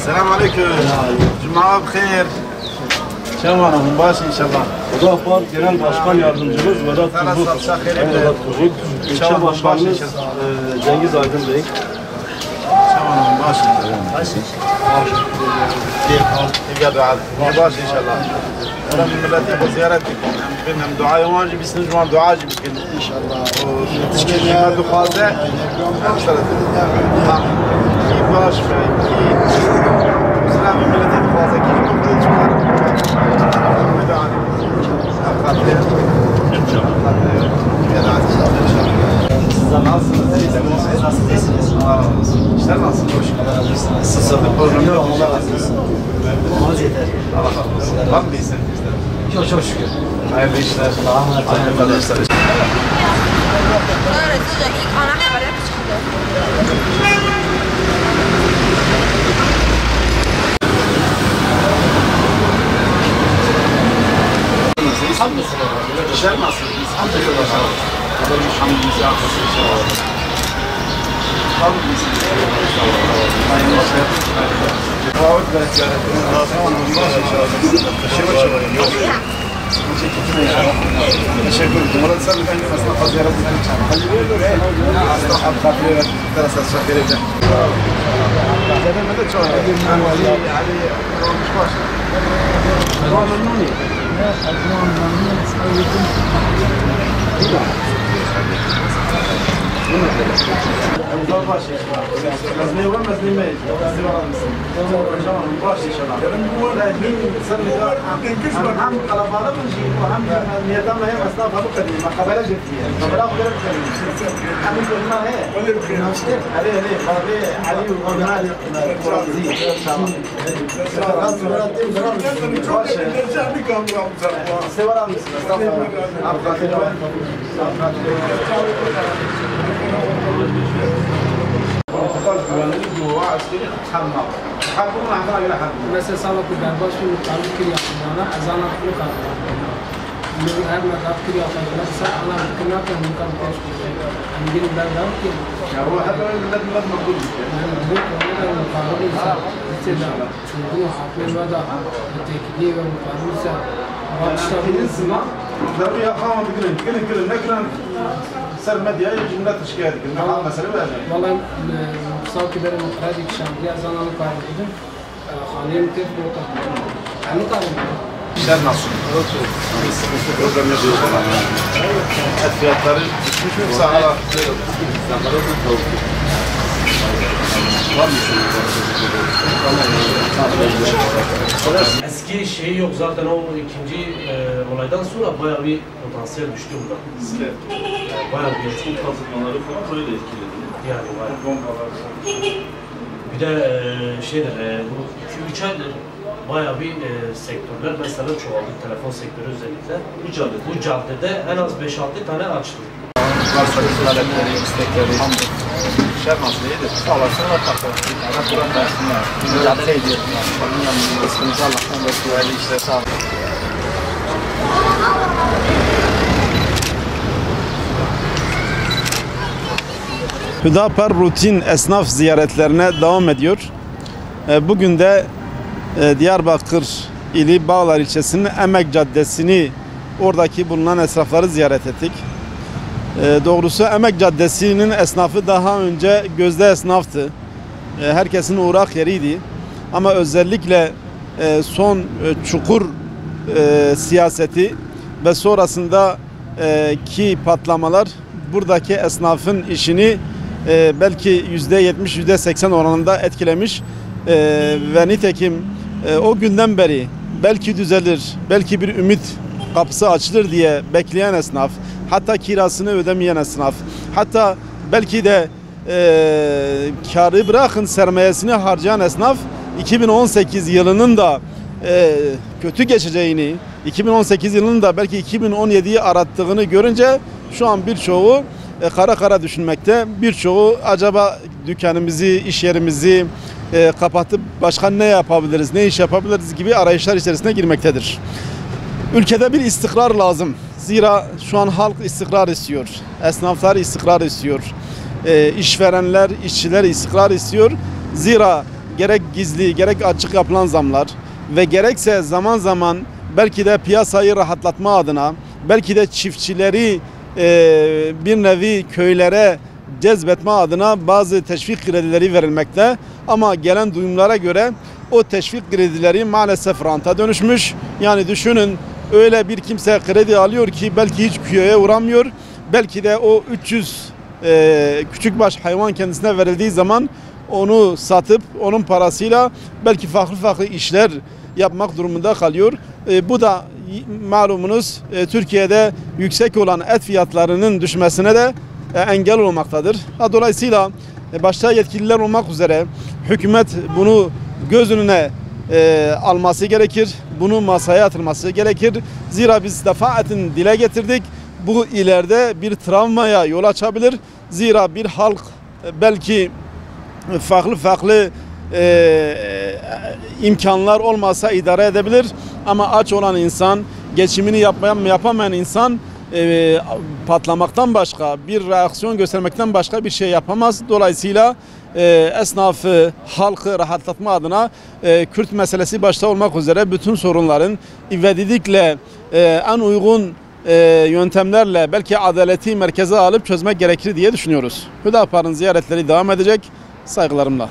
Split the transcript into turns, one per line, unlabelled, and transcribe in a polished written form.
Selamun Aleyküm. Cuma bkhir. Şamanım, baş inşallah.
Udapar Genel Başkan Yardımcımız Vedat Tuzluk, İlçe Başkanımız Cengiz Aydın Bey.
Şamanım, baş inşallah. Baş inşallah. أنا من ملاتي بزيارتك بينهم دعاء واجب يسنجوا دعاء يمكن إن شاء الله وتشكيل هذا خاصة كيف باش كيف سلام من ملاتي خاصة كيف تقدر تشوفها İşler nasıl? Hoş geldiniz. Sısırdı programı yok.
Olmaz yeter.
Allah razı olsun. Var mı iyisin?
Çok çok şükür.
Hayırlı işler. Hayırlı arkadaşlar. İşler nasıl? Elhamdülillah. Elhamdülillah. Teşekkür ederim. Murat sen de benim aslında ziyaretimden
مثل سالك درباش و تعلق کردیم نه از آن خلق کردیم. میگه هر مدت کردیم مثلا آن کنار کنیم کار باش کنیم. میگیم دربار کی؟
هو هذا المدد موجود.
من بود و من مقابل سال استدلال. چون حافظ ودا تکلیف و مقابل سال.
في الزمان ضرب يا قام بقولن نكرن سر مديا جملة تشكيل كنا مثلا
والله صار كبر مقرادي كشامبيا زمان قاعدين خالين كيف بوقت أنا قاعد
işler nasıl? Program yapıyorlar. Et fiyatları düşmüş mü sahalar?
Eski şey yok zaten o ikinci olaydan sonra bayağı bir potansiyel düştü burada. Bayağı bir eski kazıkmaları falan böyle etkiledi. Yani bayağı. Bir de bu 2-3 aydır bayağı bir sektörler mesela çoğaldı, telefon sektörü özellikle. Bu caddede en az 5-6 tane açtı.
Varsa talepleri, istekleri, işler nasıl iyidir?
Sağ olasın, ortaklar. Allah Kur'an versinler. Mücadele ediyoruz. Onun yanında isminizi Allah'tan bekliyor. Hayırlı işler, sağ olun.
Hüdapar rutin esnaf ziyaretlerine devam ediyor. Bugün de Diyarbakır ili Bağlar ilçesinin Emek Caddesi'ni oradaki bulunan esnafları ziyaret ettik. Doğrusu Emek Caddesi'nin esnafı daha önce gözde esnaftı. Herkesin uğrak yeriydi. Ama özellikle son çukur siyaseti ve sonrasında ki patlamalar buradaki esnafın işini belki %70, %80 oranında etkilemiş ve nitekim o günden beri belki düzelir, belki bir ümit kapısı açılır diye bekleyen esnaf, hatta kirasını ödemeyen esnaf, hatta belki de karı bırakın sermayesini harcayan esnaf 2018 yılının da kötü geçeceğini, 2018 yılının da belki 2017'yi arattığını görünce şu an birçoğu kara kara düşünmekte. Birçoğu acaba dükkanımızı, iş yerimizi kapatıp başka ne yapabiliriz, ne iş yapabiliriz gibi arayışlar içerisine girmektedir. Ülkede bir istikrar lazım. Zira şu an halk istikrar istiyor. Esnaflar istikrar istiyor. işverenler, işçiler istikrar istiyor. Zira gerek gizli gerek açık yapılan zamlar ve gerekse zaman zaman belki de piyasayı rahatlatma adına, belki de çiftçileri bir nevi köylere cezbetme adına bazı teşvik kredileri verilmekte. Ama gelen duyumlara göre o teşvik kredileri maalesef ranta dönüşmüş. Yani düşünün, öyle bir kimse kredi alıyor ki belki hiç köye uğramıyor. Belki de o 300 küçükbaş hayvan kendisine verildiği zaman onu satıp onun parasıyla belki farklı işler yapmak durumunda kalıyor. Bu da malumunuz Türkiye'de yüksek olan et fiyatlarının düşmesine de engel olmaktadır. Dolayısıyla başta yetkililer olmak üzere hükümet bunu göz önüne alması gerekir. Bunu masaya atılması gerekir. Zira biz defaten dile getirdik. Bu ileride bir travmaya yol açabilir. Zira bir halk belki farklı imkanlar olmasa idare edebilir. Ama aç olan insan, geçimini yapamayan insan patlamaktan başka, bir reaksiyon göstermekten başka bir şey yapamaz. Dolayısıyla esnafı, halkı rahatlatma adına Kürt meselesi başta olmak üzere bütün sorunların ivedilikle en uygun yöntemlerle belki adaleti merkeze alıp çözmek gerekir diye düşünüyoruz. Hüdapar'ın ziyaretleri devam edecek. Saygılarımla.